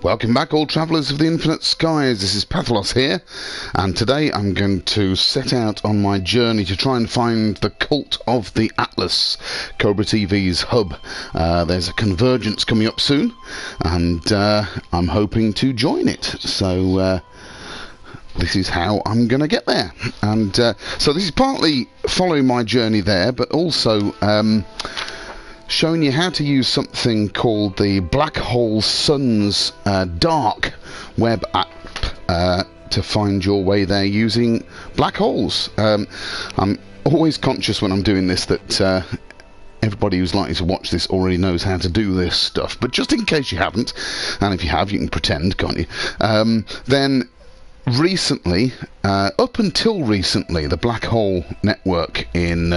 Welcome back, all travellers of the infinite skies. This is Patholas here, and today I'm going to set out on my journey to try and find the Cult of the Atlas, CobraTV's hub. There's a Convergence coming up soon, and I'm hoping to join it. So this is how I'm going to get there. And so this is partly following my journey there, but also showing you how to use something called the Black Hole Suns dark web app to find your way there using black holes. I'm always conscious when I'm doing this that everybody who's likely to watch this already knows how to do this stuff, but just in case you haven't, and if you have, you can pretend, can't you? Then recently, up until recently, the black hole network in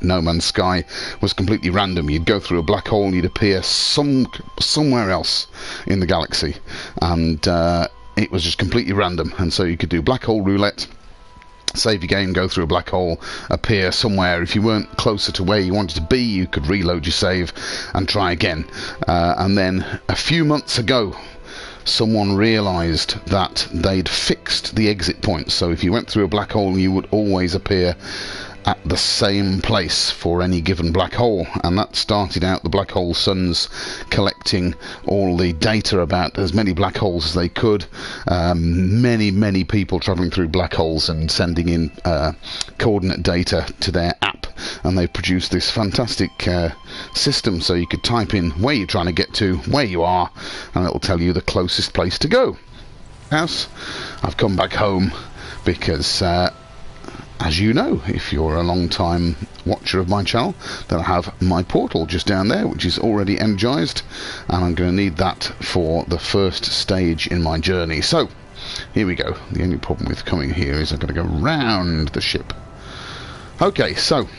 No Man's Sky was completely random. You'd go through a black hole and you'd appear somewhere else in the galaxy, and it was just completely random. And so you could do black hole roulette, save your game, go through a black hole, appear somewhere. If you weren't closer to where you wanted to be, you could reload your save and try again. And then a few months ago, someone realised that they'd fixed the exit point. So if you went through a black hole, you would always appear at the same place for any given black hole, and that started out the Black Hole Suns collecting all the data about as many black holes as they could. Many people travelling through black holes and sending in coordinate data to their app, and they've produced this fantastic system so you could type in where you're trying to get to, where you are, and it'll tell you the closest place to go. I've come back home because as you know, if you're a long time watcher of my channel, then I have my portal just down there, which is already energized, and I'm going to need that for the first stage in my journey. So here we go. The only problem with coming here is I've got to go round the ship. Okay, so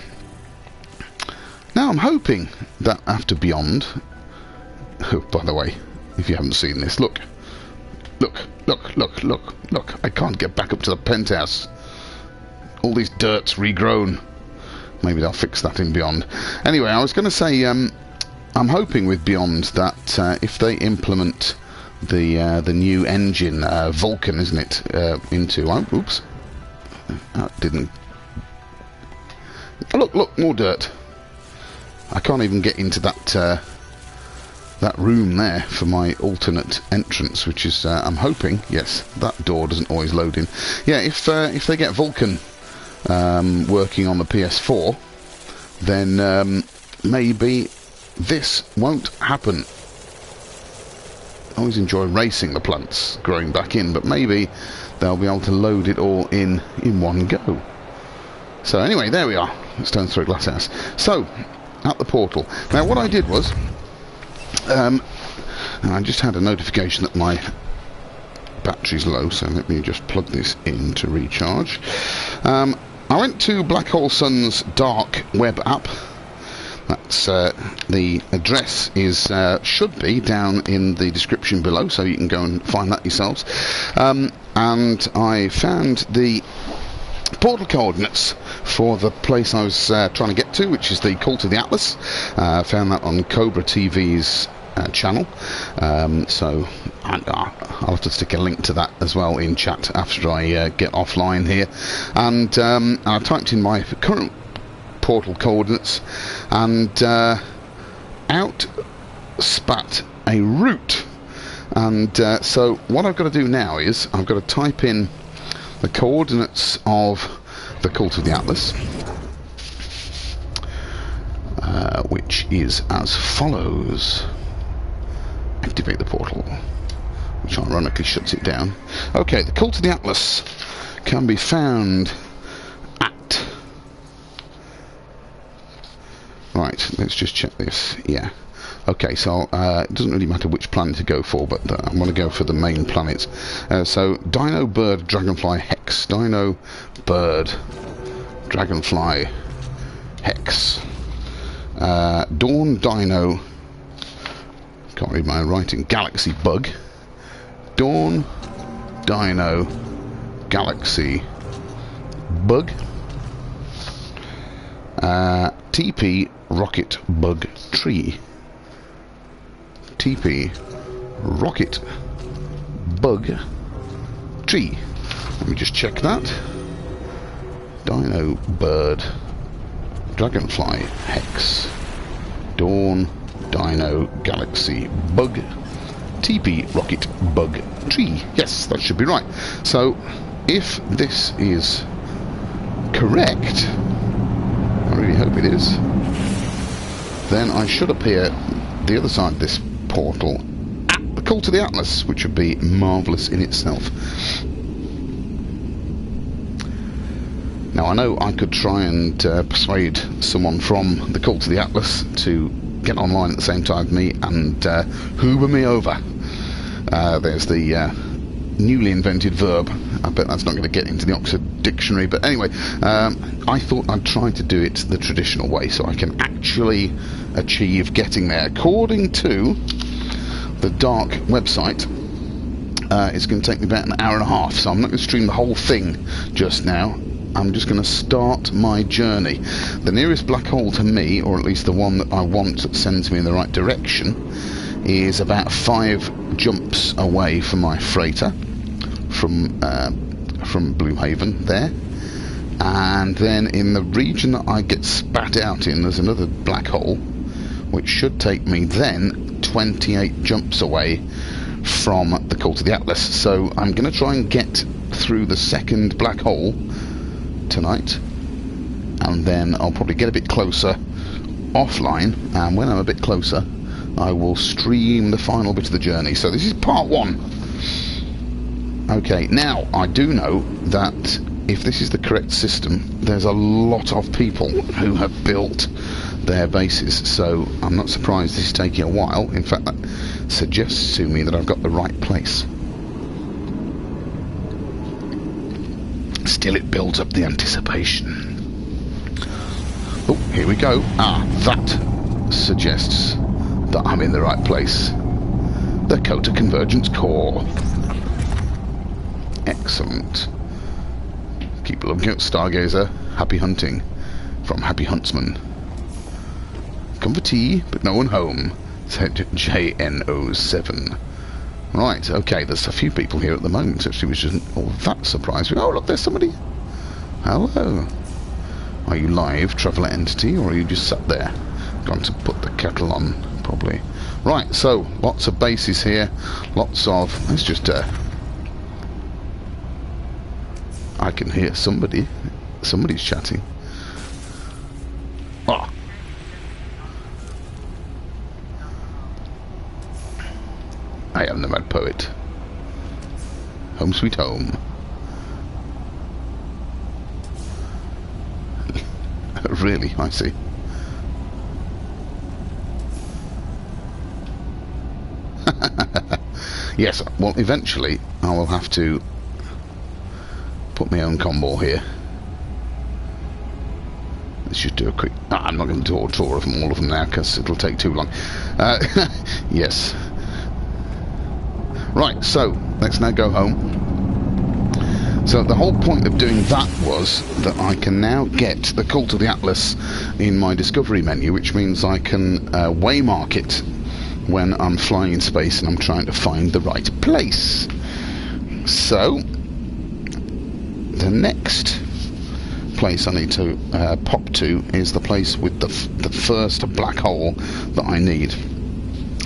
now I'm hoping that after Beyond, oh, by the way, if you haven't seen this, look, I can't get back up to the penthouse. All these dirt's regrown. Maybe they'll fix that in Beyond. Anyway, I was going to say, I'm hoping with Beyond that if they implement the new engine, Vulcan, isn't it, into... Oh, oops. That didn't... Oh, look, more dirt. I can't even get into that that room there for my alternate entrance, which is, I'm hoping, yes, that door doesn't always load in. Yeah, if they get Vulcan working on the PS4, then maybe this won't happen. I always enjoy racing the plants growing back in, but maybe they'll be able to load it all in one go. So anyway, there we are. Let's turn through a glass house. So, at the portal. Now what I did was, I just had a notification that my battery's low, so let me just plug this in to recharge. I went to Black Hole Sun's dark web app. That's the address is should be down in the description below, so you can go and find that yourselves. And I found the portal coordinates for the place I was trying to get to, which is the Cult of the Atlas. Found that on CobraTV's channel, so I'll have to stick a link to that as well in chat after I get offline here. And I typed in my current portal coordinates, and out spat a route. And so what I've got to do now is I've got to type in the coordinates of the Cult of the Atlas, which is as follows. Activate the portal, which ironically shuts it down. Okay, the Cult of the Atlas can be found at... Right, let's just check this. Yeah. Okay, so it doesn't really matter which planet to go for, but I'm going to go for the main planets. So, Dino Bird Dragonfly Hex. Dino Bird Dragonfly Hex. Dawn Dino... Can't read my writing. Galaxy Bug. Dawn Dino Galaxy Bug. TP Rocket Bug Tree. TP rocket, bug, tree. Let me just check that. Dino, bird, dragonfly, hex, dawn, dino, galaxy, bug, TP, rocket, bug, tree. Yes, that should be right. So, if this is correct, I really hope it is, then I should appear the other side of this portal at the Cult of the Atlas, which would be marvellous in itself. Now, I know I could try and persuade someone from the Cult of the Atlas to get online at the same time as me and hoover me over. There's the newly invented verb. I bet that's not going to get into the Oxford Dictionary, but anyway, I thought I'd try to do it the traditional way so I can actually achieve getting there. According to the Dark website, it's going to take me about an hour and a half, so I'm not going to stream the whole thing just now. I'm just going to start my journey. The nearest black hole to me, or at least the one that I want that sends me in the right direction, is about 5 jumps away from my freighter, from Bluehaven there. And then in the region that I get spat out in, there's another black hole, which should take me then 28 jumps away from the Cult of the Atlas. So I'm going to try and get through the second black hole tonight, and then I'll probably get a bit closer offline, and when I'm a bit closer I will stream the final bit of the journey. So this is part 1. Okay, now I do know that if this is the correct system, there's a lot of people who have built their bases, so I'm not surprised this is taking a while. In fact, that suggests to me that I've got the right place. Still, it builds up the anticipation. Oh, here we go. Ah, that suggests that I'm in the right place. The COTA Convergence core. Excellent. Keep looking at Stargazer. Happy hunting. From Happy Huntsman. Come for tea, but no one home. Said JNO7. Right, okay, there's a few people here at the moment, actually, which isn't all that surprising. Oh, look, there's somebody. Hello. Are you live, traveller entity, or are you just sat there? Going to put the kettle on, probably. Right, so, lots of bases here, lots of... Let's just, I can hear somebody. Somebody's chatting. Ah. I am the mad poet. Home sweet home. Really, I see. Yes, well, eventually I will have to put my own combo here. Let's just do a quick... I'm not going to do a tour of them, all of them now, because it'll take too long. Yes. Right, so let's now go home. So the whole point of doing that was that I can now get the Cult of the Atlas in my discovery menu, which means I can waymark it when I'm flying in space and I'm trying to find the right place. So the next place I need to pop to is the place with the first black hole that I need.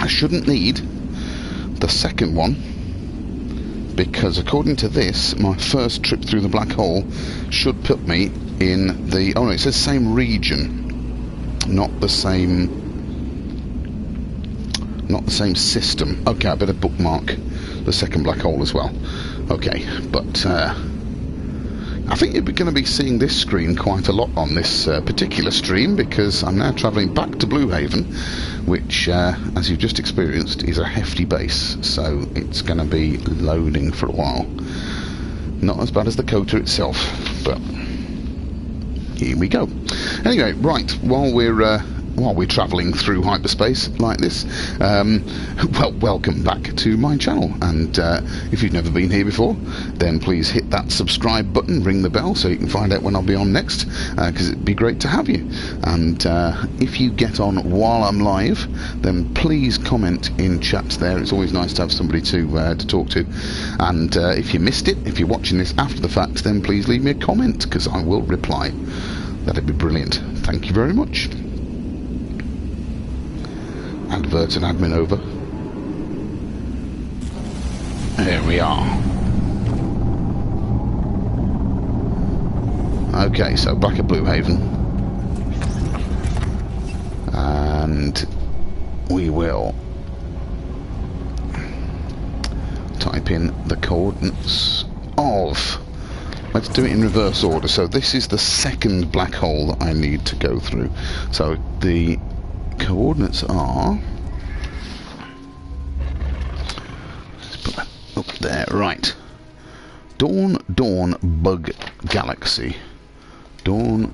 I shouldn't need the second one, because according to this, my first trip through the black hole should put me in the... Oh no, it says same region, not the same system. Okay, I better bookmark the second black hole as well. Okay, but I think you're going to be seeing this screen quite a lot on this particular stream, because I'm now travelling back to Bluehaven, which, as you've just experienced, is a hefty base, so it's going to be loading for a while. Not as bad as the COTA itself, but here we go. Anyway, right, while we're while we're travelling through hyperspace like this. Well, welcome back to my channel, and if you've never been here before, then please hit that subscribe button, ring the bell so you can find out when I'll be on next, because it'd be great to have you. And if you get on while I'm live, then please comment in chat there. It's always nice to have somebody to talk to. And if you missed it, if you're watching this after the fact, then please leave me a comment, because I will reply. That'd be brilliant. Thank you very much. Advert and admin over. There we are. Okay, so back at Blue Haven. And we will type in the coordinates of... Let's do it in reverse order. So this is the second black hole that I need to go through. So the coordinates are... Let's put that up there. Right. Dawn, Bug Galaxy. Dawn,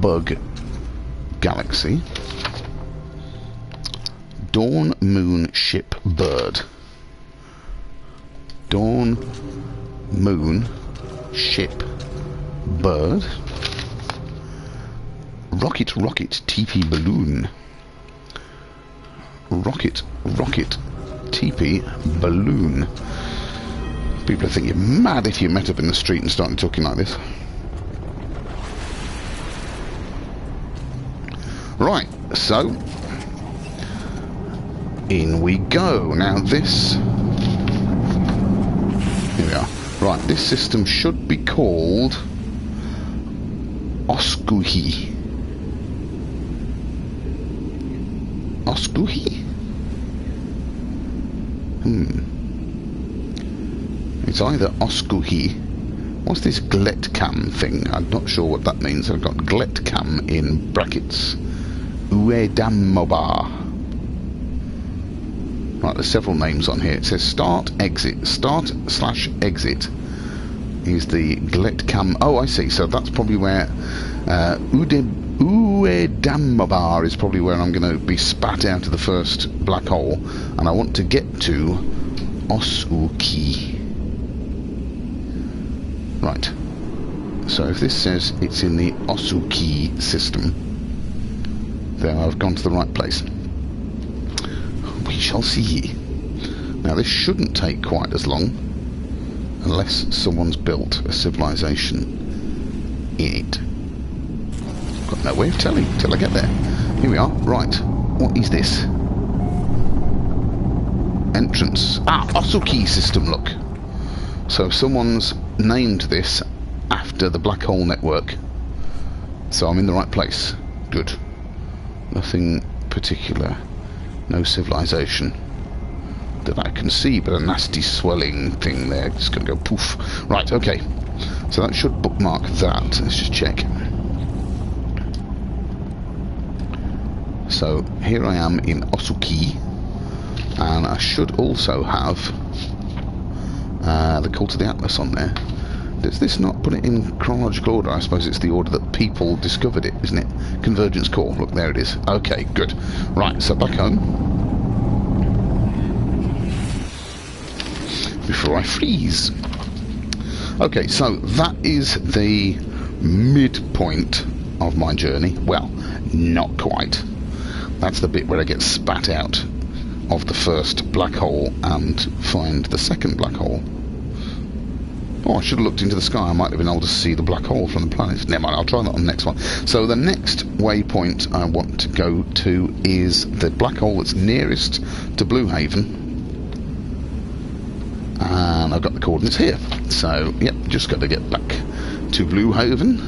Bug Galaxy. Dawn, Moon, Ship, Bird. Dawn, Moon, Ship, Bird. Rocket, TP, Balloon. Rocket, TP, Balloon. People would think you're mad if you met up in the street and started talking like this. Right, so in we go. Now this... Here we are. Right, this system should be called Oskuhi. Oskuhi? It's either Oskuhi. What's this Gletkam thing? I'm not sure what that means. I've got Gletkam in brackets. Uedamobar. Right, there's several names on here. It says start, exit. Start/exit is the Gletkam. Oh, I see. So that's probably where Uedamobar is probably where I'm going to be spat out of the first black hole, and I want to get to Osuki. Right. So if this says it's in the Osuki system, then I've gone to the right place. We shall see. Now this shouldn't take quite as long, unless someone's built a civilization in it. Got no way of telling till I get there. Here we are. Right. What is this? Entrance. Ah, Osuki system, look. So someone's named this after the black hole network. So I'm in the right place. Good. Nothing particular. No civilization that I can see, but a nasty swelling thing there. Just going to go poof. Right, okay. So that should bookmark that. Let's just check. So here I am in Osuki, and I should also have the COTA of the Atlas on there. Does this not put it in chronological order? I suppose it's the order that people discovered it, isn't it? Convergence core. Look, there it is. Okay, good. Right, so back home. Before I freeze. Okay, so that is the midpoint of my journey. Well, not quite. That's the bit where I get spat out of the first black hole and find the second black hole. Oh, I should have looked into the sky. I might have been able to see the black hole from the planet. Never mind, I'll try that on the next one. So the next waypoint I want to go to is the black hole that's nearest to Blue Haven. And I've got the coordinates here. So, yep, just got to get back to Blue Haven.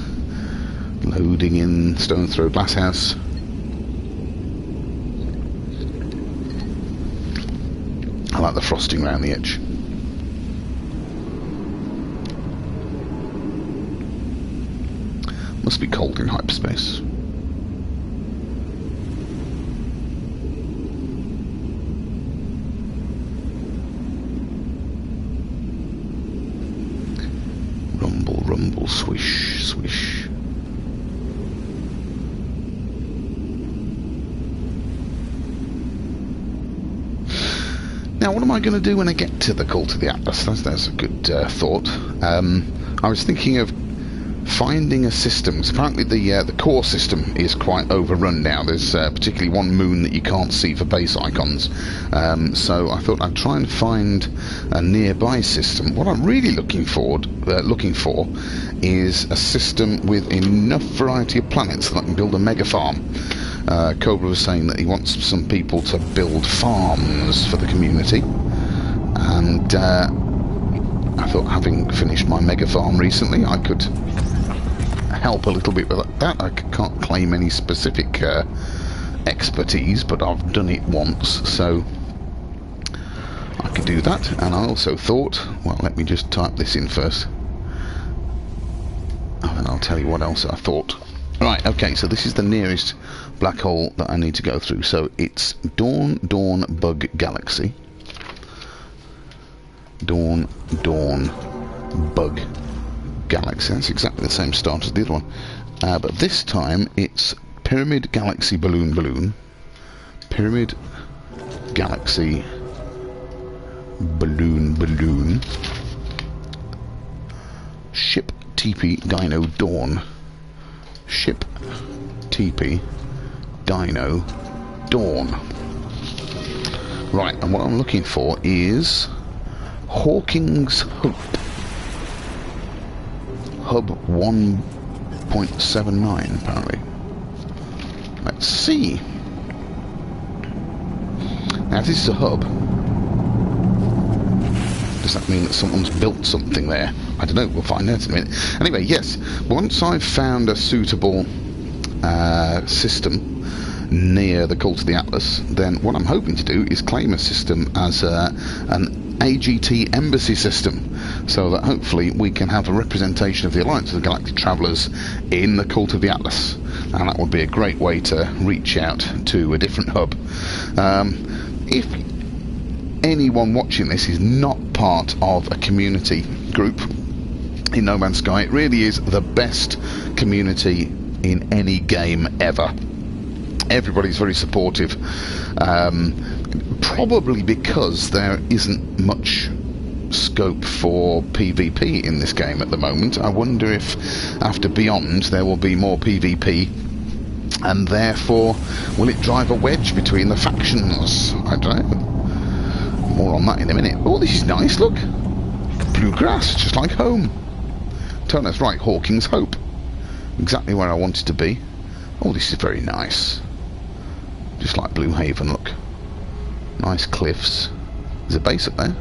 Loading in Stone Throw Glasshouse. I like the frosting around the edge. Must be cold in hyperspace. Rumble, rumble, swish, swish. Now, what am I going to do when I get to the Cult of the Atlas? That's a good thought. I was thinking of finding a system. 'Cause apparently the core system is quite overrun now. There's particularly one moon that you can't see for base icons. So I thought I'd try and find a nearby system. What I'm really looking for is a system with enough variety of planets that I can build a mega farm. Cobra was saying that he wants some people to build farms for the community, and I thought, having finished my mega farm recently, I could help a little bit with that. I can't claim any specific expertise, but I've done it once, so I could do that. And I also thought, well, let me just type this in first, and then I'll tell you what else I thought. Right, okay, so this is the nearest black hole that I need to go through. So it's Dawn Bug Galaxy. Dawn Bug Galaxy. That's exactly the same start as the other one. But this time it's Pyramid Galaxy Balloon. Pyramid Galaxy Balloon. Ship TP Dino Dawn. Ship TP Dino Dawn. Right, and what I'm looking for is Hawking's Hope. Hub 1.79 apparently. Let's see. Now if this is a hub, does that mean that someone's built something there? I don't know, we'll find out in a minute. Anyway, yes, once I've found a suitable system near the Cult of the Atlas, then what I'm hoping to do is claim a system as an AGT embassy system, so that hopefully we can have a representation of the Alliance of the Galactic Travellers in the Cult of the Atlas, and that would be a great way to reach out to a different hub. If anyone watching this is not part of a community group in No Man's Sky, it really is the best community in any game ever. Everybody's very supportive, probably because there isn't much scope for PvP in this game at the moment. I wonder if after Beyond there will be more PvP, and therefore will it drive a wedge between the factions? I don't know. More on that in a minute. Oh, this is nice, look. Blue grass, just like home. Turn us right, Hawking's Hope. Exactly where I wanted to be. Oh, this is very nice. Just like Blue Haven, look. Nice cliffs. There's a base up there.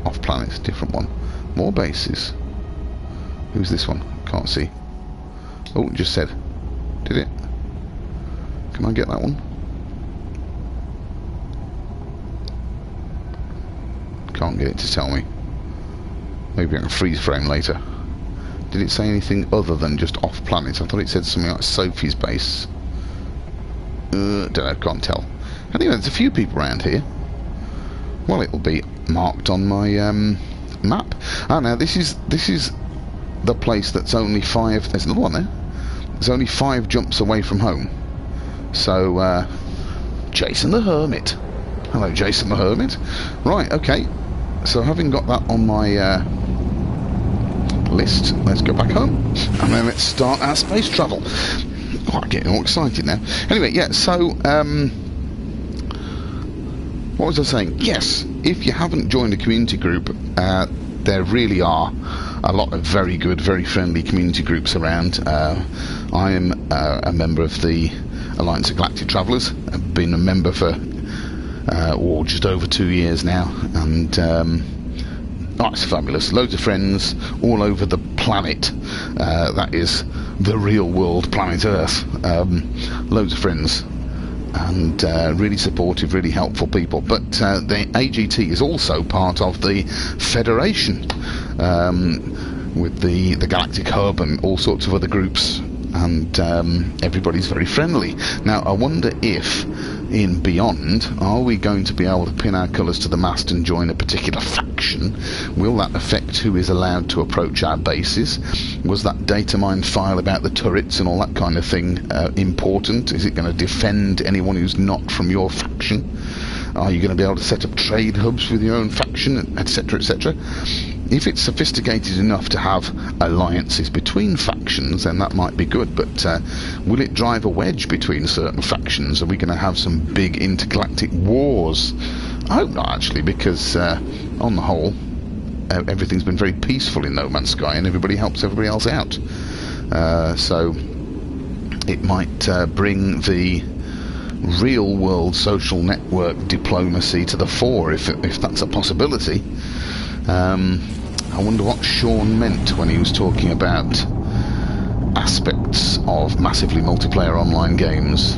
Off planet, different one. More bases. Who's this one? Can't see. Oh, it just said. Did it? Can I get that one? Can't get it to tell me. Maybe I can freeze frame later. Did it say anything other than just off planet? I thought it said something like Sophie's base. Don't know, can't tell. Anyway, there's a few people around here. Well, it'll be marked on my map. Ah, now this is the place that's only 5. There's another one there. There's only 5 jumps away from home. So, Jason the Hermit. Hello, Jason the Hermit. Right, okay. So having got that on my list, let's go back home and then let's start our space travel. Oh, I'm getting all excited now. Anyway, yeah, so what was I saying? Yes, if you haven't joined a community group, there really are a lot of very good, very friendly community groups around. I am a member of the Alliance of Galactic Travellers. I've been a member for just over 2 years now, and it's fabulous. Loads of friends all over the planet. That is the real world, planet Earth. Loads of friends, and really supportive, really helpful people. But the AGT is also part of the Federation, with the Galactic Hub and all sorts of other groups, and everybody's very friendly. Now, I wonder if in Beyond, are we going to be able to pin our colours to the mast and join a particular faction? Will that affect who is allowed to approach our bases? Was that data mine file about the turrets and all that kind of thing important? Is it going to defend anyone who's not from your faction? Are you going to be able to set up trade hubs with your own faction, etc., etc.? If it's sophisticated enough to have alliances between factions, then that might be good, but will it drive a wedge between certain factions? Are we going to have some big intergalactic wars? I hope not, actually, because on the whole, everything's been very peaceful in No Man's Sky, and everybody helps everybody else out. So it might bring the real world social network diplomacy to the fore, if that's a possibility. I wonder what Sean meant when he was talking about aspects of massively multiplayer online games.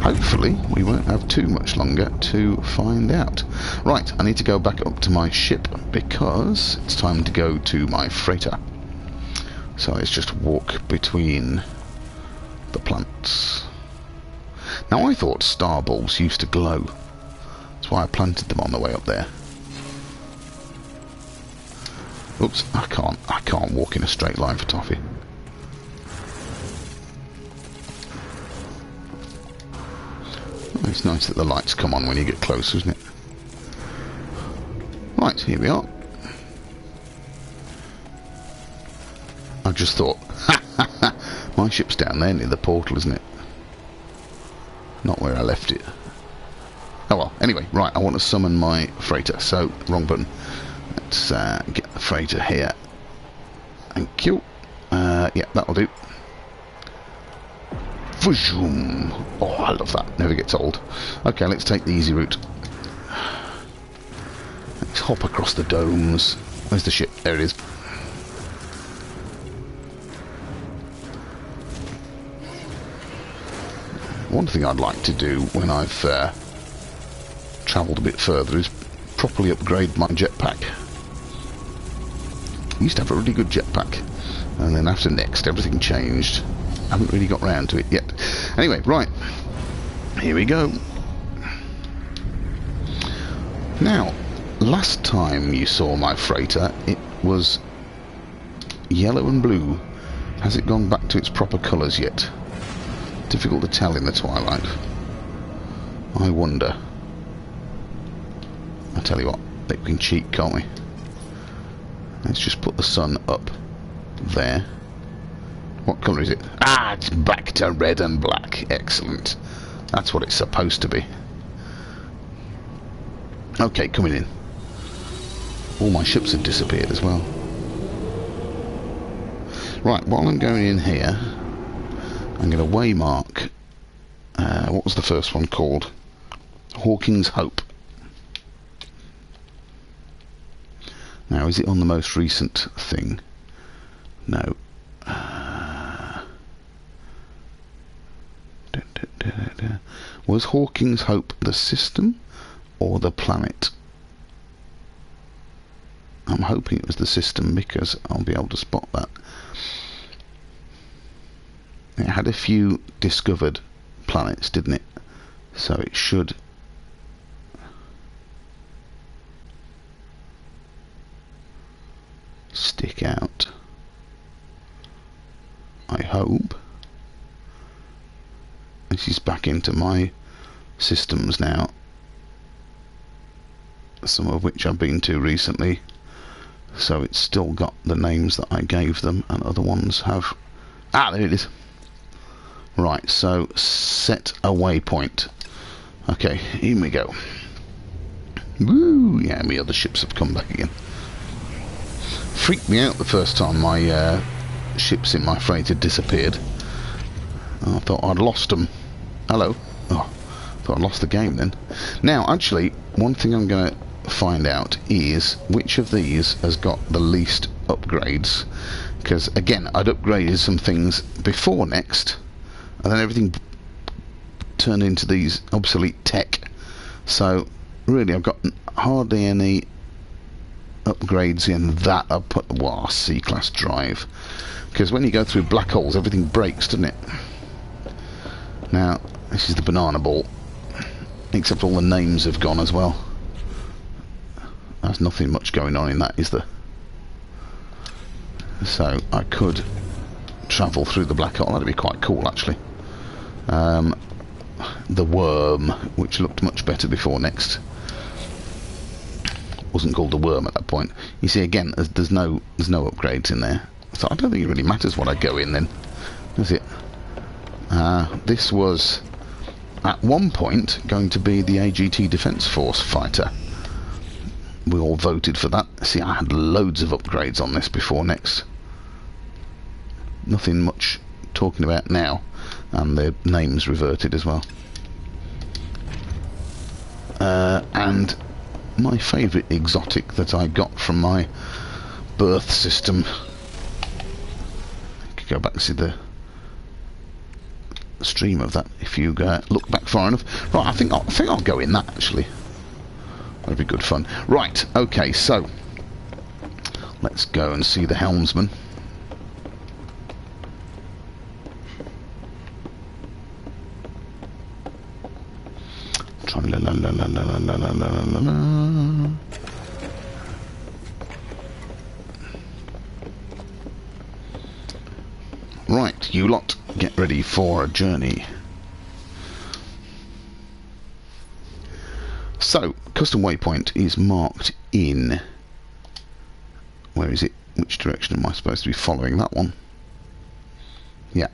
Hopefully we won't have too much longer to find out. Right, I need to go back up to my ship because it's time to go to my freighter. So let's just walk between the plants. Now, I thought star bulbs used to glow. That's why I planted them on the way up there. Oops, I can't walk in a straight line for toffee. Oh, it's nice that the lights come on when you get close, isn't it? Right, here we are. I just thought, my ship's down there near the portal, isn't it? Not where I left it. Oh well, anyway, right, I want to summon my freighter, so, wrong button. Let's get the freighter here. Thank you. Yeah, that'll do. Vroom. Oh, I love that. Never gets old. Okay, let's take the easy route. Let's hop across the domes. Where's the ship? There it is. One thing I'd like to do when I've travelled a bit further is properly upgrade my jetpack. I used to have a really good jetpack, and then after Next everything changed. I haven't really got round to it yet. Anyway, right, here we go. Now, last time you saw my freighter, it was yellow and blue. Has it gone back to its proper colours yet? Difficult to tell in the twilight. I wonder. I'll tell you what, we can cheat, can't we? Let's just put the sun up there. What colour is it? Ah, it's back to red and black. Excellent. That's what it's supposed to be. Okay, coming in. All my ships have disappeared as well. Right, while I'm going in here, I'm going to waymark. What was the first one called? Hawking's Hope. Now, is it on the most recent thing? No. Was Hawking's Hope the system or the planet? I'm hoping it was the system because I'll be able to spot that. It had a few discovered planets, didn't it? So it should stick out. I hope. This is back into my systems now, some of which I've been to recently, so it's still got the names that I gave them, and other ones have. Ah, there it is. Right, so set a waypoint. Okay, here we go. Woo! Yeah, my other ships have come back again. Freaked me out the first time my ships in my freighter disappeared. I thought I'd lost them. Hello. Oh, thought I'd lost the game then. Now, actually, one thing I'm going to find out is which of these has got the least upgrades. Because, again, I'd upgraded some things before Next, and then everything turned into these obsolete tech. So, really, I've got hardly any upgrades in that. I've put, wow, C-class drive. Because when you go through black holes, everything breaks, doesn't it? Now, this is the banana ball, except all the names have gone as well. There's nothing much going on in that, is there? So I could travel through the black hole. That'd be quite cool, actually. the worm, which looked much better before next. Wasn't called the worm at that point. You see, again, there's no upgrades in there, so I don't think it really matters what I go in then, does it? This was at one point going to be the AGT Defence Force fighter. We all voted for that. See, I had loads of upgrades on this before next. Nothing much talking about now, and the names reverted as well. And my favourite exotic that I got from my birth system. You could go back and see the stream of that if you look back far enough. Right, I think I'll go in that actually. That'd be good fun. Right, okay, so let's go and see the helmsman. Right, you lot, get ready for a journey. So, custom waypoint is marked in... Where is it? Which direction am I supposed to be following? That one. Yeah.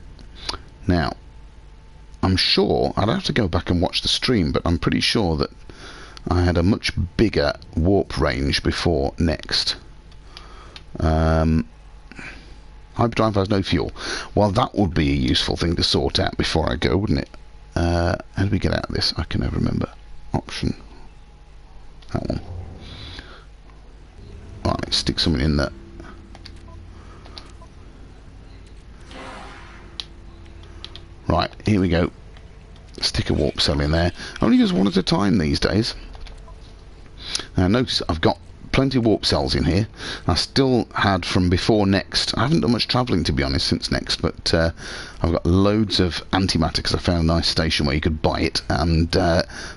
Now, I'm sure, I'd have to go back and watch the stream, but I'm pretty sure that I had a much bigger warp range before next. Hyperdrive has no fuel. Well, that would be a useful thing to sort out before I go, wouldn't it? How do we get out of this? I can never remember. Option. That one. Right, let's stick something in there. Right, here we go. Stick a warp cell in there. Only use one at a time these days. Now notice I've got plenty of warp cells in here. I still had from before next. I haven't done much travelling, to be honest, since next, but I've got loads of antimatter because I found a nice station where you could buy it, and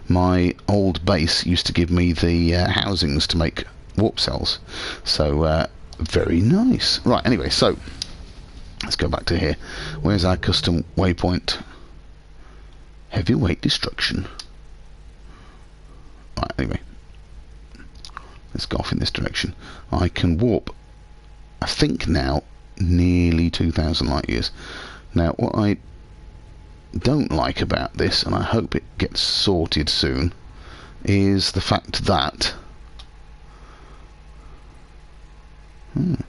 my old base used to give me the housings to make warp cells. So very nice. Right, anyway, so let's go back to here. Where's our custom waypoint? Heavyweight destruction. Right, anyway. Let's go off in this direction. I can warp, I think now, nearly 2,000 light years. Now, what I don't like about this, and I hope it gets sorted soon, is the fact that the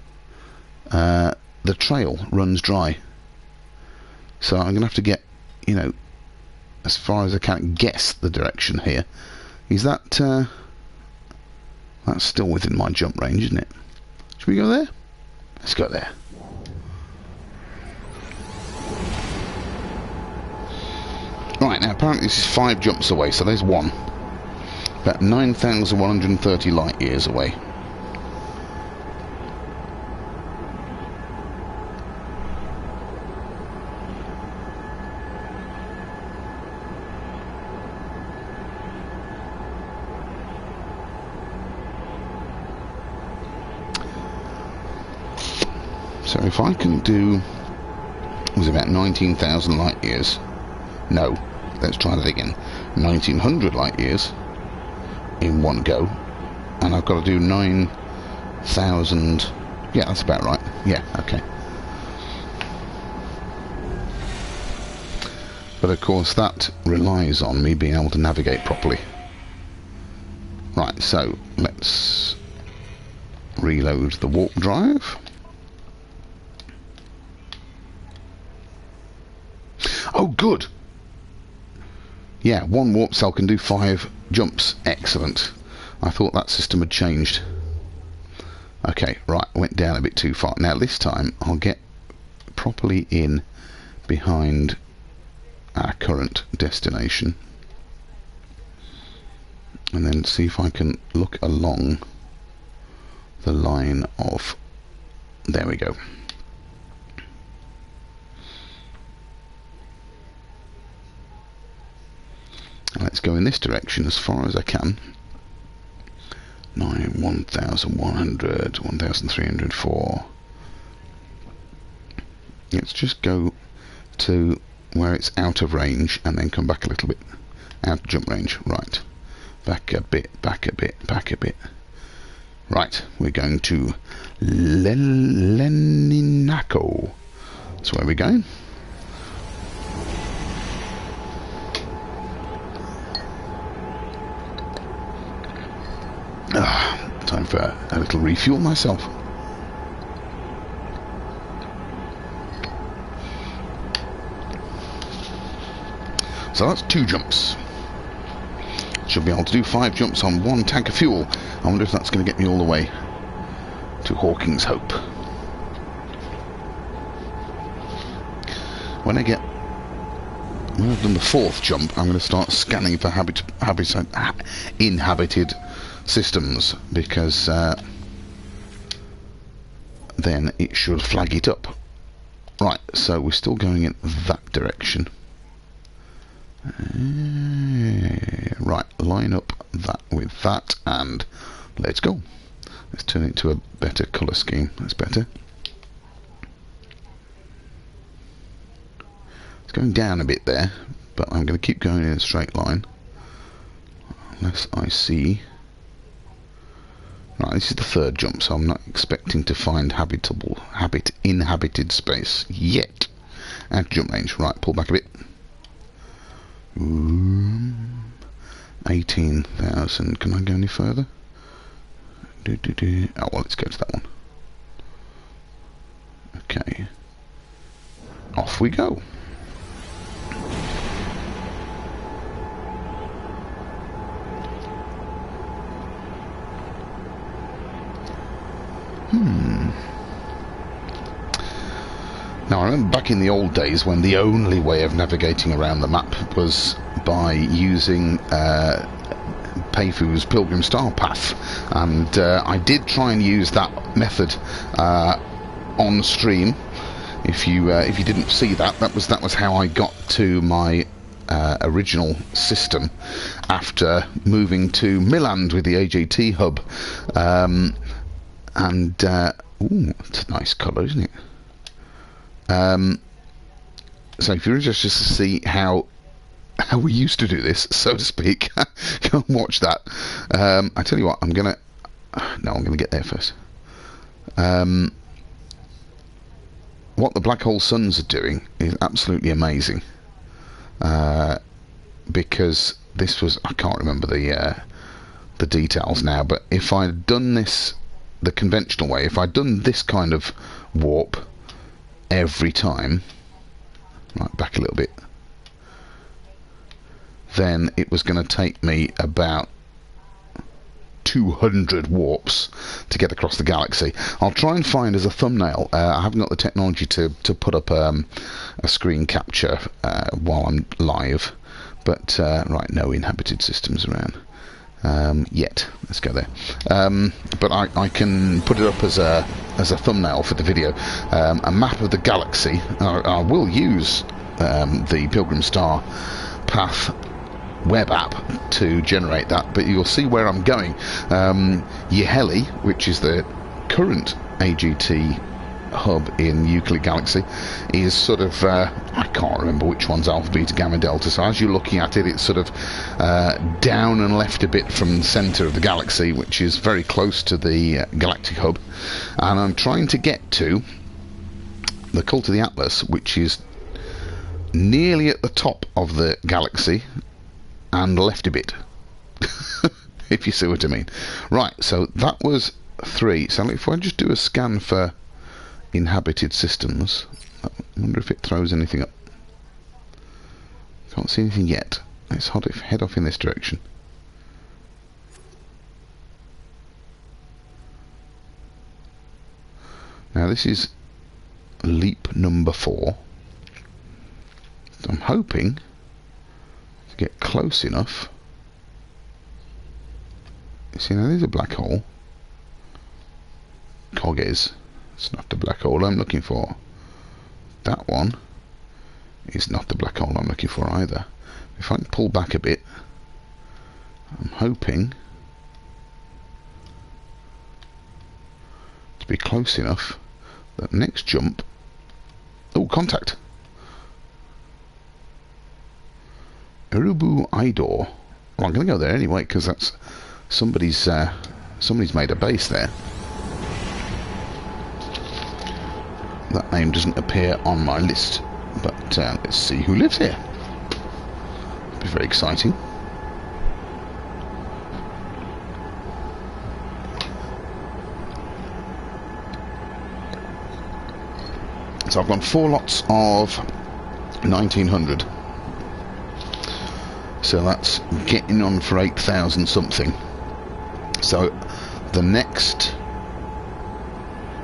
trail runs dry. So I'm going to have to get, you know, as far as I can guess the direction here. Is that... that's still within my jump range, isn't it? Should we go there? Let's go there. Right, now apparently this is 5 jumps away, so there's one. About 9,130 light years away. So if I can do, it was about 19,000 light years. No, let's try that again. 1,900 light years in one go, and I've got to do 9,000. Yeah, that's about right. Yeah, okay. But of course that relies on me being able to navigate properly. Right, so let's reload the warp drive. Oh, good. Yeah, one warp cell can do 5 jumps. Excellent. I thought that system had changed. Okay, right, went down a bit too far. Now this time I'll get properly in behind our current destination, and then see if I can look along the line of... There we go. Let's go in this direction as far as I can. 1,100, 1,304. Let's just go to where it's out of range, and then come back a little bit. Out of jump range. Right. Back a bit, back a bit, back a bit. Right, we're going to Leninaco. That's where we're going. Time for a little refuel myself. So that's 2 jumps. Should be able to do 5 jumps on 1 tank of fuel. I wonder if that's going to get me all the way to Hawking's Hope. When I've done the 4th jump, I'm going to start scanning for inhabited systems, because then it should flag it up. Right, so we're still going in that direction. Right, line up that with that, and let's go. Let's turn it to a better colour scheme. That's better. It's going down a bit there, but I'm going to keep going in a straight line unless I see. Right, this is the 3rd jump, so I'm not expecting to find inhabited space yet. Out jump range. Right, pull back a bit. 18,000. Can I go any further? Oh well, let's go to that one. Okay. Off we go. Now, I remember back in the old days when the only way of navigating around the map was by using Peifu's Pilgrim Star path, and I did try and use that method on stream. If you didn't see that, that was how I got to my original system after moving to Milan with the AJT hub. Ooh, it's a nice colour, isn't it? So if you're interested to see how we used to do this, so to speak, go and watch that. I tell you what, I'm gonna get there first. What the black hole suns are doing is absolutely amazing, because this was, I can't remember the details now, but if I'd done this the conventional way, if I'd done this kind of warp every time, right, back a little bit, then it was going to take me about 200 warps to get across the galaxy. I'll try and find as a thumbnail, I haven't got the technology to put up a screen capture while I'm live, but right, no inhabited systems around yet. Let's go there. But I can put it up as a thumbnail for the video, a map of the galaxy. I will use the Pilgrim Star Path web app to generate that, but you'll see where I'm going. Yeheli, which is the current AGT hub in Euclid Galaxy, is sort of I can't remember which one's Alpha, Beta, Gamma, Delta, so as you're looking at it, it's sort of down and left a bit from the centre of the galaxy, which is very close to the galactic hub, and I'm trying to get to the Cult of the Atlas, which is nearly at the top of the galaxy and left a bit. If you see what I mean. Right, so that was 3. So if I just do a scan for inhabited systems, I wonder if it throws anything up. Can't see anything yet. Let's head off in this direction. Now this is leap number 4. So I'm hoping to get close enough. See, now there's a black hole. Cog is. It's not the black hole I'm looking for. That one is not the black hole I'm looking for either. If I can pull back a bit, I'm hoping to be close enough that next jump... Oh, contact! Urubu Idor. Well, I'm going to go there anyway, because that's somebody's made a base there. That name doesn't appear on my list, but let's see who lives here. Be very exciting. So I've got 4 lots of 1900. So that's getting on for 8,000 something. So the next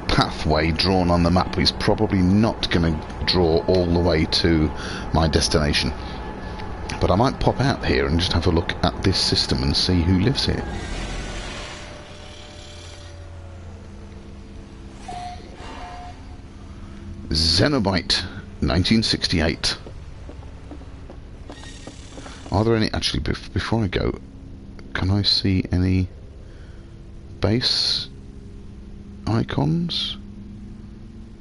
pathway drawn on the map is probably not going to draw all the way to my destination. But I might pop out here and just have a look at this system and see who lives here. Xenobite 1968. Are there any, actually before I go, can I see any base icons?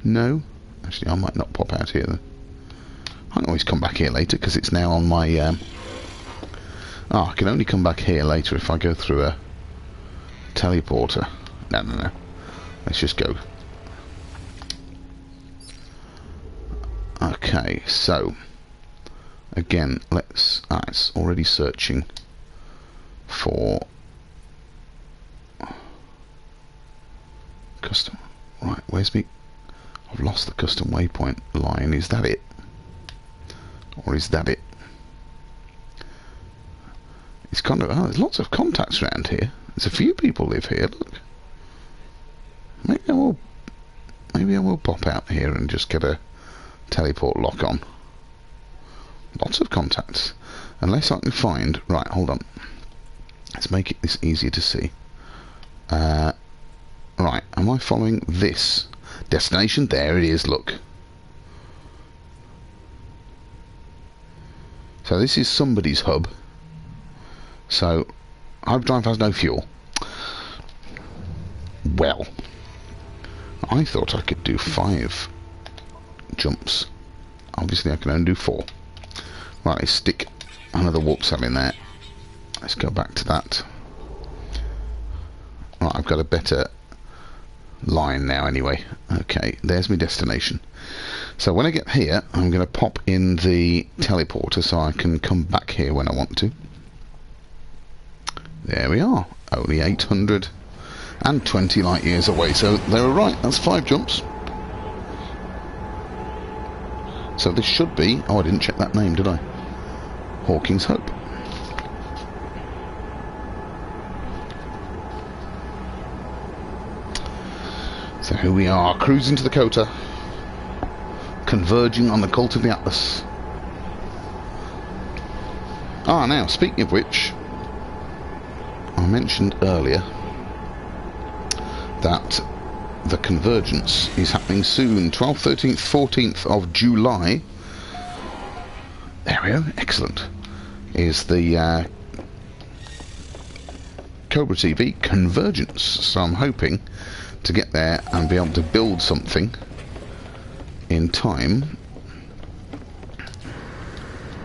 No? Actually I might not pop out here then. I can always come back here later because it's now on my I can only come back here later if I go through a teleporter. No. Let's just go. Okay, so again, let's it's already searching for custom. Right, where's me? I've lost the custom waypoint line. Is that it? Or is that it? It's kind of, there's lots of contacts around here. There's a few people live here, look. Maybe I will pop out here and just get a teleport lock on. Lots of contacts. Unless I can find, right, hold on. Let's make it this easier to see. Right, am I following this destination? There it is, look. So this is somebody's hub. So hyperdrive has no fuel. Well, I thought I could do 5 jumps. Obviously I can only do 4. Right, let's stick another warp cell in there. Let's go back to that. Right, I've got a better line now anyway. Okay, there's my destination. So when I get here, I'm going to pop in the teleporter so I can come back here when I want to. There we are. Only 820 light years away. So they were right. That's 5 jumps. So this should be... Oh, I didn't check that name, did I? Hawking's Hope. So here we are, cruising to the COTA, converging on the cult of the Atlas. Now, speaking of which, I mentioned earlier that the Convergence is happening soon, 12th, 13th, 14th of July. There we go, excellent. Is the CobraTV Convergence. So I'm hoping to get there and be able to build something in time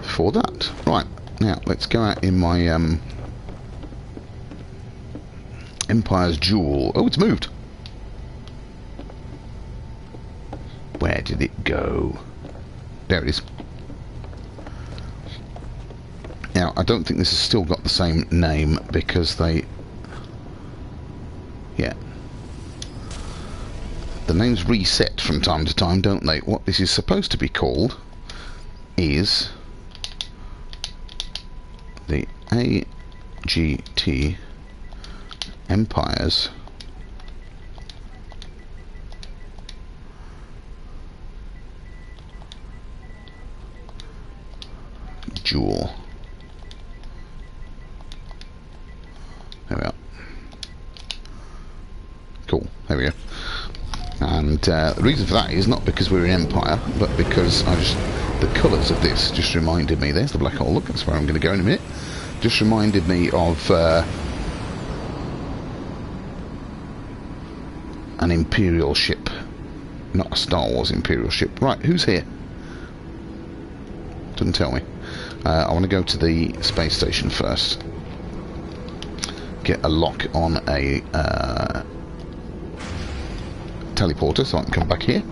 for that. Right, now let's go out in my Empire's Jewel. Oh, it's moved. Where did it go? There it is. Now, I don't think this has still got the same name because they... Yeah. The names reset from time to time, don't they? What this is supposed to be called is the AGT Empire's Jewel. There we are. Cool, there we go. And the reason for that is not because we're in Empire, but because the colours of this just reminded me. There's the black hole, look, that's where I'm going to go in a minute. Just reminded me of an Imperial ship, not a Star Wars Imperial ship. Right, who's here? Doesn't tell me. I want to go to the space station first. Get a lock on a teleporter so I can come back here.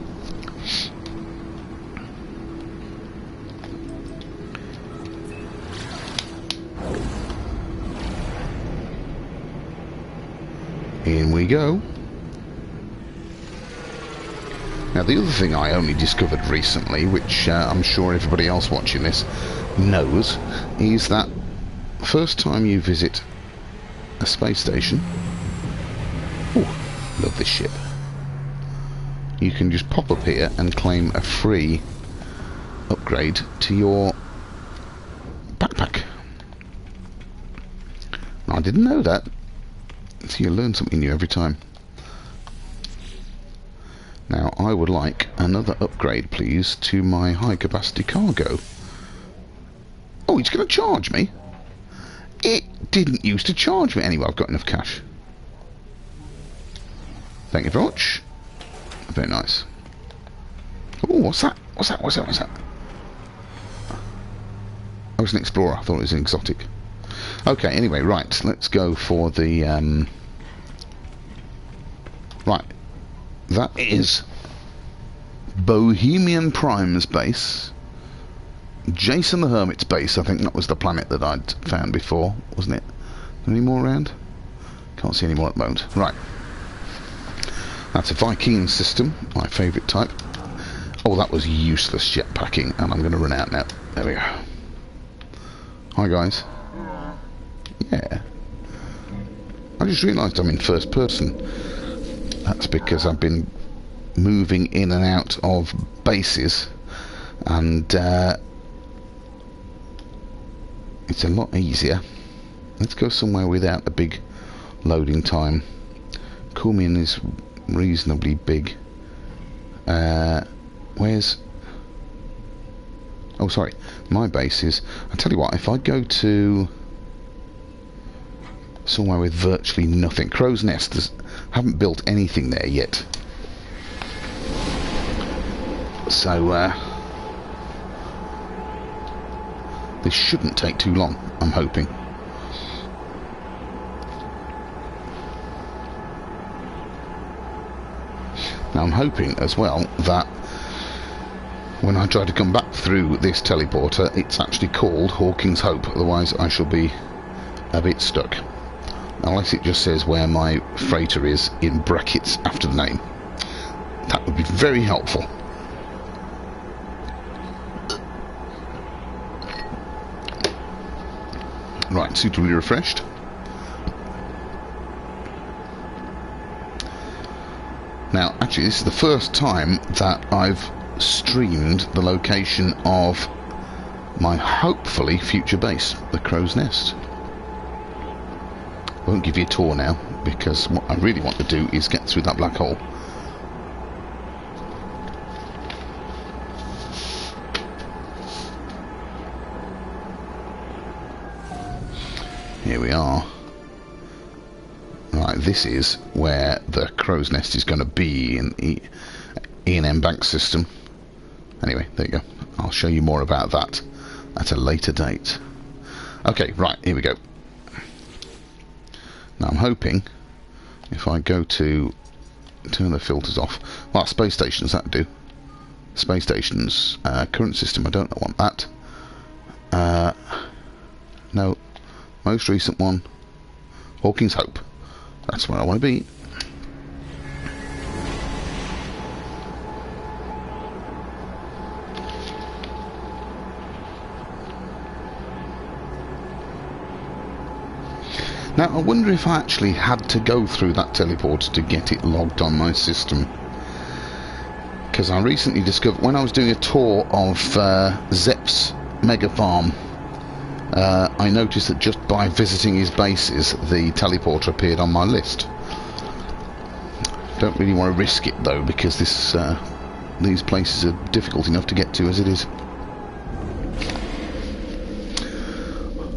In we go. Now the other thing I only discovered recently, which I'm sure everybody else watching this knows, is that the first time you visit a space station, oh, love this ship, you can just pop up here and claim a free upgrade to your backpack. Now, I didn't know that, so you learn something new every time. Now I would like another upgrade please to my high capacity cargo. Oh, it's going to charge me? It didn't used to charge me. Anyway, I've got enough cash. Thank you very much. Very nice. Oh, what's that? What's that? What's that? What's that? I was an explorer. I thought it was an exotic. Okay, anyway, right. Let's go for the... Right. That is Bohemian Prime's base. Jason the Hermit's base. I think that was the planet that I'd found before, wasn't it? Any more around? Can't see any more at the moment. Right. That's a Viking system, my favourite type. Oh, that was useless jetpacking, and I'm going to run out now. There we go. Hi, guys. Yeah. I just realised I'm in first person. That's because I've been moving in and out of bases, and it's a lot easier. Let's go somewhere without a big loading time. Cruisin is reasonably big. Where's... Oh, sorry. My base is... I'll tell you what, if I go to somewhere with virtually nothing... Crow's Nest, haven't built anything there yet. So, this shouldn't take too long, I'm hoping. Now I'm hoping as well that when I try to come back through this teleporter, it's actually called Hawking's Hope, otherwise I shall be a bit stuck. Unless it just says where my freighter is in brackets after the name. That would be very helpful. Right, suitably refreshed. Now, actually, this is the first time that I've streamed the location of my hopefully future base, the Crow's Nest. I won't give you a tour now, because what I really want to do is get through that black hole. Here we are. Right, this is where the Crow's Nest is going to be in the E&M bank system. Anyway, there you go. I'll show you more about that at a later date. Okay, right, here we go. Now I'm hoping if I go to turn the filters off. Well, space stations, that do. Space stations, current system, I don't want that. No, most recent one, Hawking's Hope. That's where I want to be. Now, I wonder if I actually had to go through that teleporter to get it logged on my system. Because I recently discovered, when I was doing a tour of Zep's mega farm, I noticed that just by visiting his bases, the teleporter appeared on my list. Don't really want to risk it though, because these places are difficult enough to get to as it is.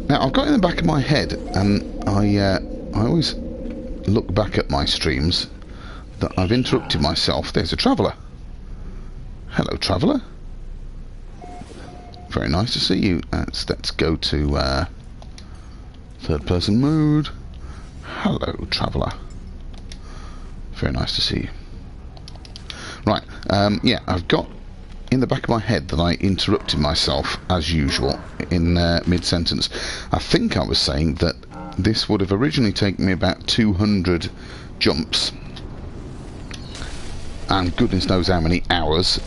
Now, I've got in the back of my head, and I always look back at my streams, that I've interrupted myself. There's a traveller. Hello, traveller. Very nice to see you. Let's go to third person mode. Hello, traveller. Very nice to see you. Right, yeah, I've got in the back of my head that I interrupted myself, as usual, in mid-sentence. I think I was saying that this would have originally taken me about 200 jumps, and goodness knows how many hours.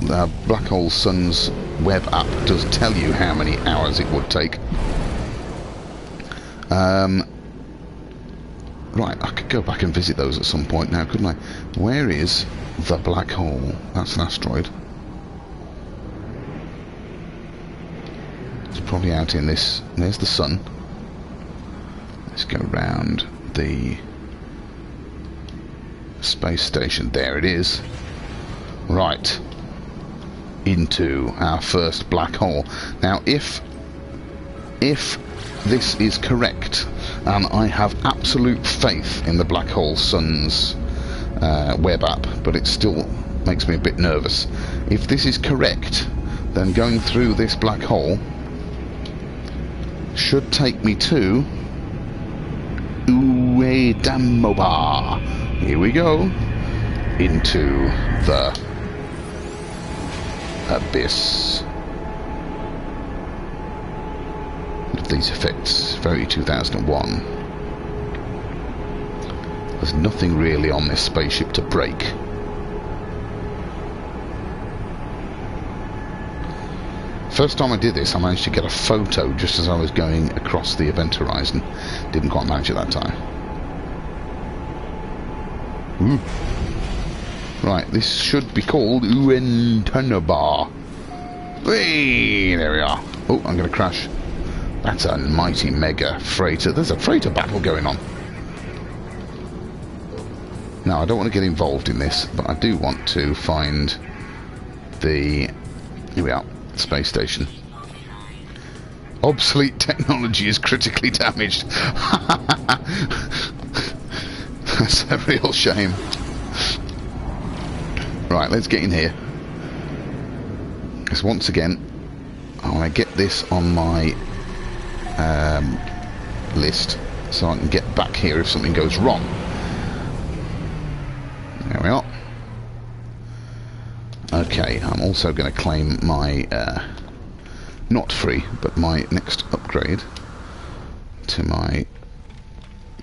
Black Hole Sun's web app does tell you how many hours it would take. Right, I could go back and visit those at some point now, couldn't I? Where is the black hole? That's an asteroid. It's probably out in this. There's the sun. Let's go round the space station. There it is. Right. Into our first black hole. Now, if this is correct, and I have absolute faith in the Black Hole Sun's web app, but it still makes me a bit nervous. If this is correct, then going through this black hole should take me to Uedamoba. Here we go. Into the abyss. These effects, very 2001. There's nothing really on this spaceship to break. First time I did this, I managed to get a photo just as I was going across the event horizon. Didn't quite manage it that time. Ooh. Right, this should be called Uentunaba. Hey, there we are. Oh, I'm going to crash. That's a mighty mega freighter. There's a freighter battle going on. Now, I don't want to get involved in this, but I do want to find the... Here we are, space station. Obsolete technology is critically damaged. That's a real shame. Right, let's get in here. Because once again, I want to get this on my list so I can get back here if something goes wrong. There we are. Okay, I'm also going to claim my not free, but my next upgrade to my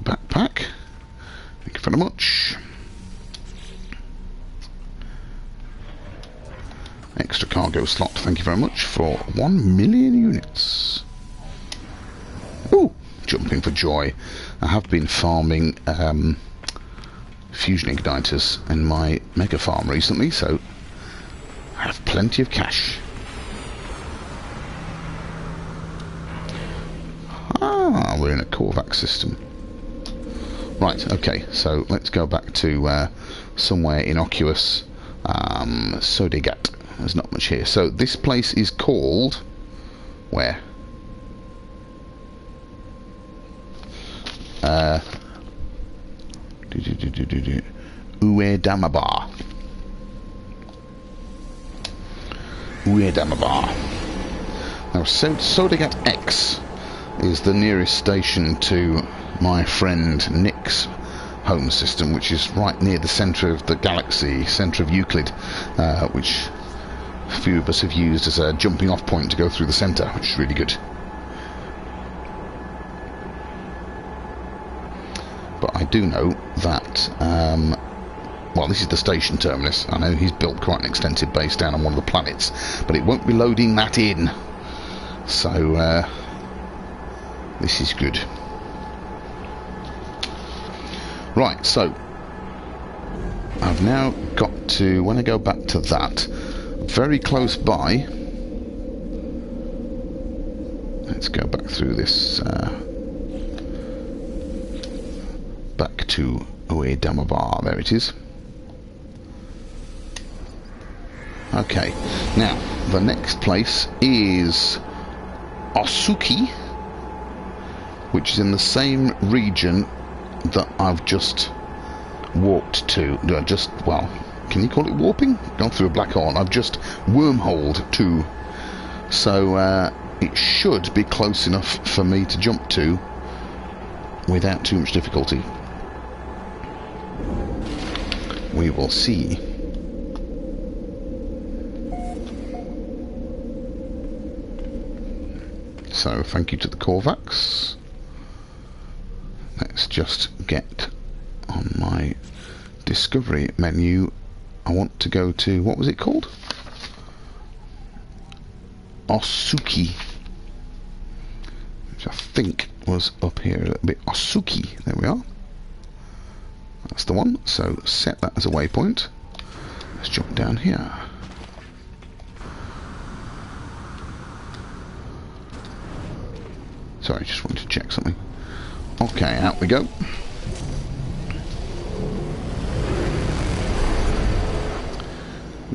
backpack. Thank you very much. Extra cargo slot, thank you very much, for 1 million units. Ooh, jumping for joy. I have been farming fusion igniters in my mega farm recently, so I have plenty of cash. Ah, we're in a Korvax system. Right, okay, so let's go back to somewhere innocuous. Sodegat. There's not much here. So this place is called... where? Uedamaba. Uedamaba. Now, Sodegat X is the nearest station to my friend Nick's home system, which is right near the centre of the galaxy, centre of Euclid, which a few of us have used as a jumping off point to go through the centre, which is really good. But I do know that, well, this is the station terminus. I know he's built quite an extensive base down on one of the planets, but it won't be loading that in. So, this is good. Right, so I've now got to, when I go back to that, very close by, let's go back through this, back to Uedamaba, there it is. Okay, now the next place is Osuki, which is in the same region that I've just walked to. Well, can you call it warping? Gone through a black hole. I've just wormholed to So it should be close enough for me to jump to without too much difficulty. We will see. So thank you to the Corvax. Let's just get on my discovery menu. I want to go to, what was it called? Osuki, which I think was up here a little bit. Osuki, there we are. That's the one. So set that as a waypoint. Let's jump down here. Sorry, just wanted to check something. Okay, out we go.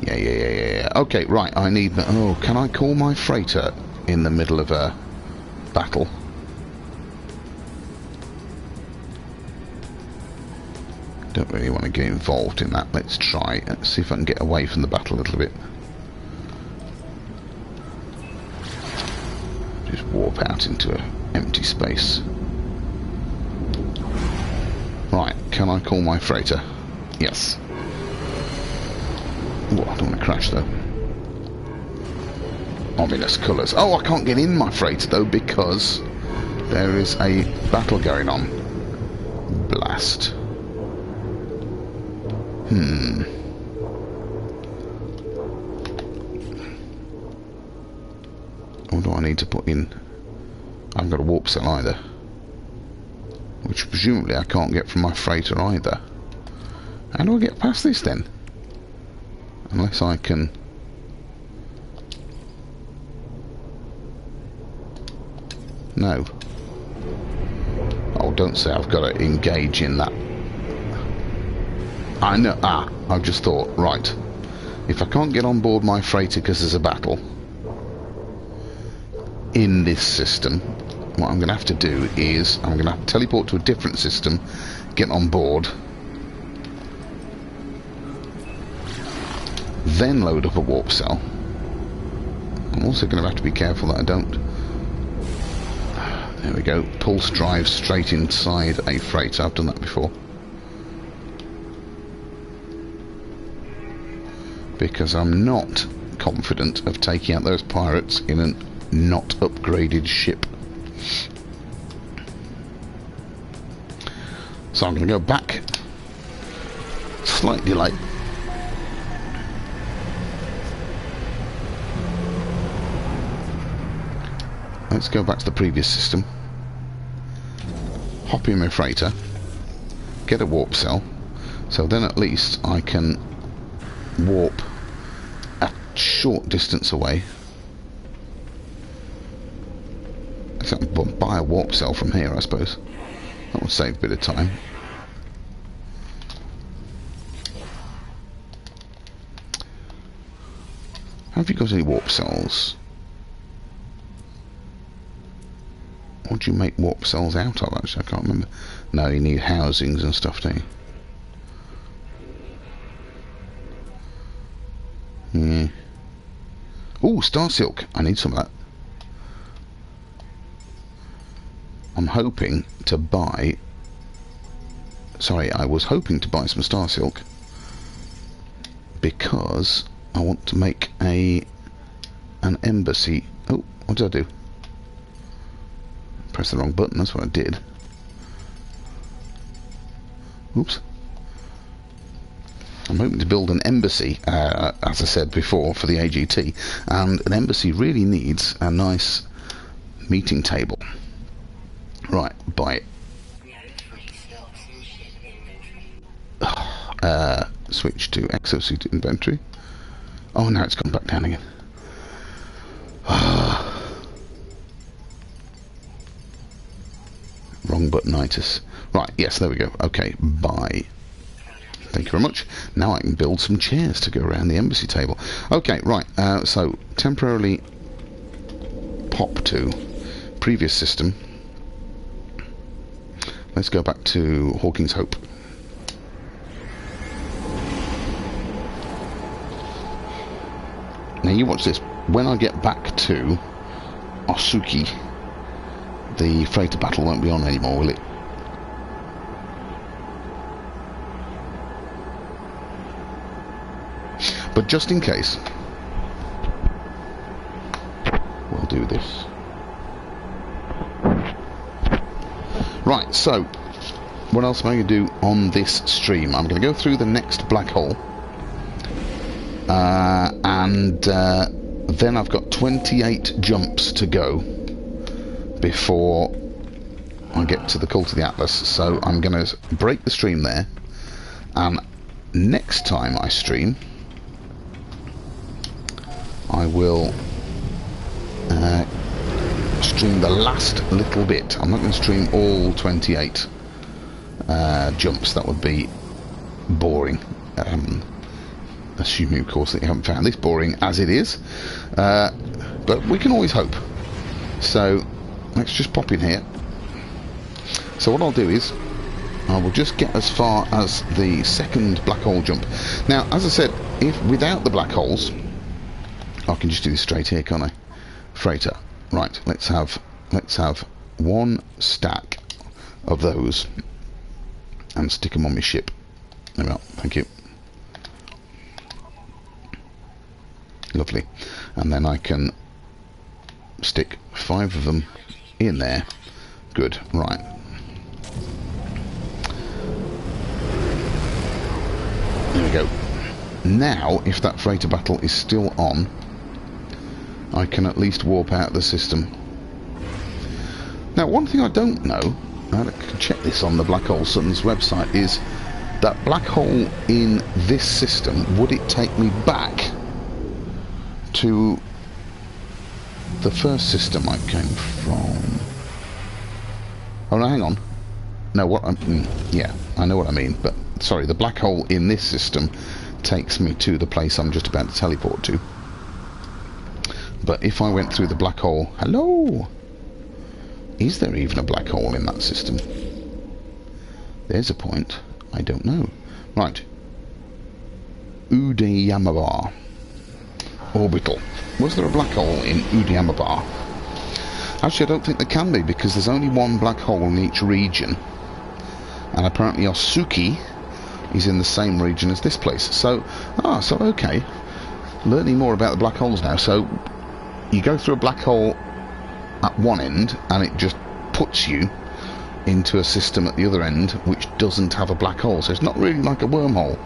Yeah. Okay, right, I need the... Oh, can I call my freighter in the middle of a battle? Don't really want to get involved in that. Let's try. Let's see if I can get away from the battle a little bit. Just warp out into an empty space. Right, can I call my freighter? Yes. Oh, I don't want to crash though. Ominous colours. Oh, I can't get in my freighter though because there is a battle going on. Blast. What do I need to put in? I haven't got a warp cell either. Which presumably I can't get from my freighter either. How do I get past this then? Unless I can... No. Oh, don't say I've got to engage in that. I know. Ah, I've just thought, right. If I can't get on board my freighter because there's a battle in this system, what I'm going to have to do is I'm going to have to teleport to a different system, get on board, then load up a warp cell. I'm also going to have to be careful that I don't... There we go. Pulse drive straight inside a freighter. I've done that before. Because I'm not confident of taking out those pirates in a not upgraded ship. So I'm going to go back. Slight delay. Let's go back to the previous system. Hop in my freighter. Get a warp cell. So then at least I can warp a short distance away. So I can buy a warp cell from here, I suppose. That would save a bit of time. Have you got any warp cells? What do you make warp cells out of, actually? I can't remember. No, you need housings and stuff, don't you? Yeah. Ooh, Star Silk. I need some of that. I'm hoping to buy... Sorry, I was hoping to buy some Star Silk because I want to make an embassy. Oh, what did I do? Press the wrong button, that's what I did. Oops. I'm hoping to build an embassy, as I said before, for the AGT, and an embassy really needs a nice meeting table. Right, buy it. Switch to exosuit inventory. Oh, now it's gone back down again. Wrong buttonitis. Right, yes, there we go. Okay, buy. Thank you very much. Now I can build some chairs to go around the embassy table. Okay, right, so temporarily pop to previous system. Let's go back to Hawking's Hope. Now you watch this. when I get back to Osuki, the freighter battle won't be on anymore, will it? But just in case, we'll do this. Right, so what else am I going to do on this stream? I'm going to go through the next black hole, and then I've got 28 jumps to go before I get to the Cult of the Atlas. So I'm going to break the stream there, and next time I stream, I will stream the last little bit. I'm not going to stream all 28 jumps. That would be boring, assuming of course that you haven't found this boring as it is, but we can always hope. So let's just pop in here. So what I'll do is I will just get as far as the second black hole jump. Now, as I said, if without the black holes, I can just do this straight here, can't I? Freighter. Right, let's have one stack of those and stick them on my ship. There we are, thank you. Lovely. And then I can stick 5 of them in there. Good, right. There we go. Now, if that freighter battle is still on, I can at least warp out the system. Now, one thing I don't know, and I can check this on the Black Hole Sun's website, is that black hole in this system, would it take me back to the first system I came from? Oh no, hang on. No, what yeah, I know what I mean, but sorry, the black hole in this system takes me to the place I'm just about to teleport to. But if I went through the black hole... Hello! Is there even a black hole in that system? There's a point. I don't know. Right. Udayamabar. Orbital. Was there a black hole in Udayamabar? Actually, I don't think there can be, because there's only one black hole in each region. And apparently Osuki is in the same region as this place. So, so okay. Learning more about the black holes now. So, you go through a black hole at one end, and it just puts you into a system at the other end which doesn't have a black hole. So it's not really like a wormhole.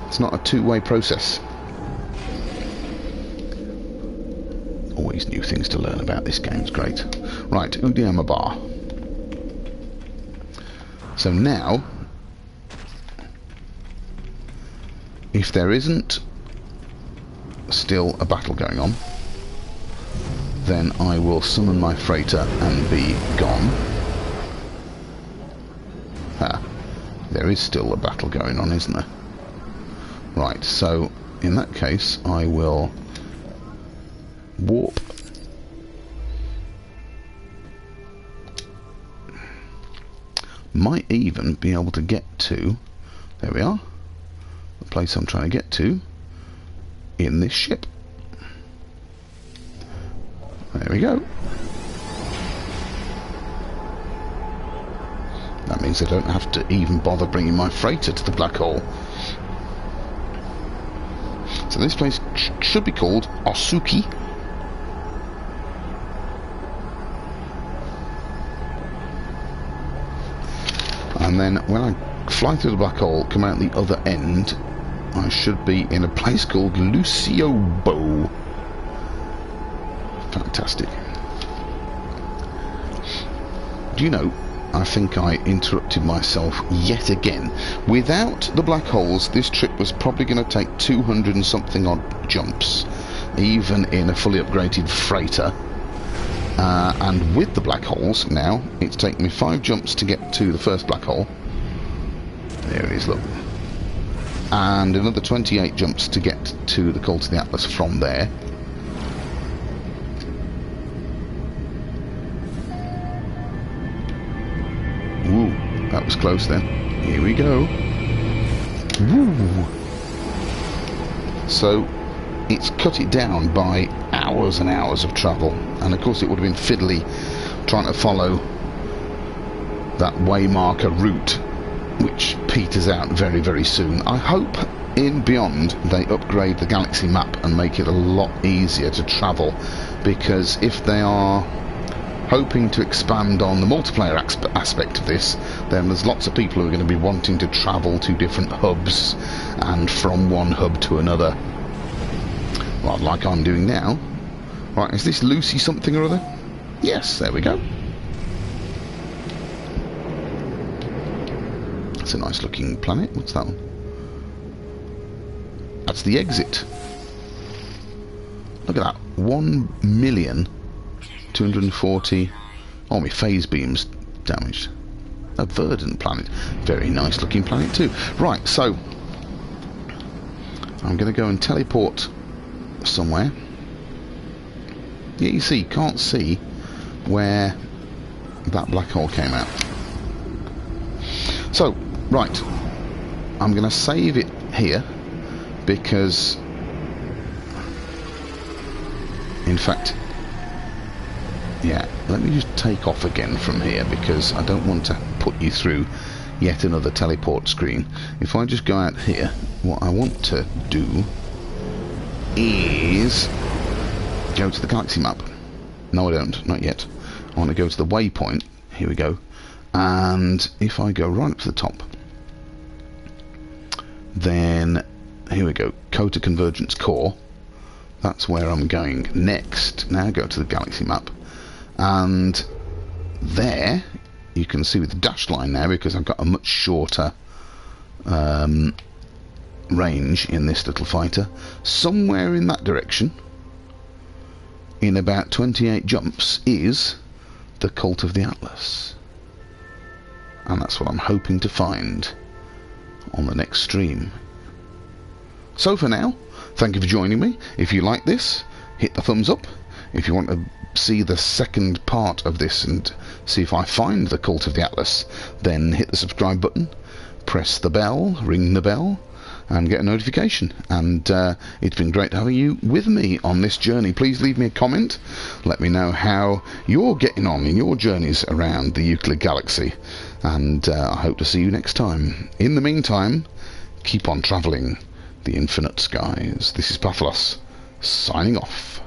It's not a two-way process. Always new things to learn about this game. It's great. Right, Udayamabar. So now, if there isn't still a battle going on, then I will summon my freighter and be gone. There is still a battle going on, isn't there? Right, so in that case I will warp might even be able to get to, there we are, the place I'm trying to get to in this ship. There we go. That means I don't have to even bother bringing my freighter to the black hole. So this place should be called Osuki. And then when I fly through the black hole, come out the other end, I should be in a place called Luciobo. Fantastic. Do you know, I think I interrupted myself yet again. Without the black holes, this trip was probably going to take 200 and something odd jumps, even in a fully upgraded freighter. And with the black holes now, it's taken me 5 jumps to get to the first black hole. There it is, look. And another 28 jumps to get to the Cult of the Atlas from there. Ooh, that was close then. Here we go. Woo. So it's cut it down by hours and hours of travel, and of course it would have been fiddly trying to follow that waymarker route, which peters out very, very soon. I hope in Beyond they upgrade the galaxy map and make it a lot easier to travel, because if they are hoping to expand on the multiplayer aspect of this, then there's lots of people who are going to be wanting to travel to different hubs and from one hub to another, well, like I'm doing now. Right, is this Lucy something or other? Yes, there we go. That's a nice looking planet. What's that one? That's the exit. Look at that. 1,240,000. Oh, my phase beam's damaged. A verdant planet. Very nice looking planet too. Right, so I'm going to go and teleport somewhere. Yeah, you see, can't see where that black hole came out. So, right, I'm going to save it here, because in fact, yeah, let me just take off again from here, because I don't want to put you through yet another teleport screen. If I just go out here, what I want to do is go to the galaxy map. No, I don't, not yet. I want to go to the waypoint. Here we go. And if I go right up to the top, then here we go, COTA Convergence Core. That's where I'm going next. Now go to the galaxy map, and there you can see with the dashed line now, because I've got a much shorter range in this little fighter. Somewhere in that direction, in about 28 jumps, is the Cult of the Atlas, and that's what I'm hoping to find on the next stream. So for now, thank you for joining me. If you like this, hit the thumbs up. If you want to see the second part of this and see if I find the Cult of the Atlas, then hit the subscribe button, press the bell, ring the bell, and get a notification. And it's been great having you with me on this journey. Please leave me a comment. Let me know how you're getting on in your journeys around the Euclid Galaxy. And I hope to see you next time. In the meantime, keep on travelling the infinite skies. This is Patholas, signing off.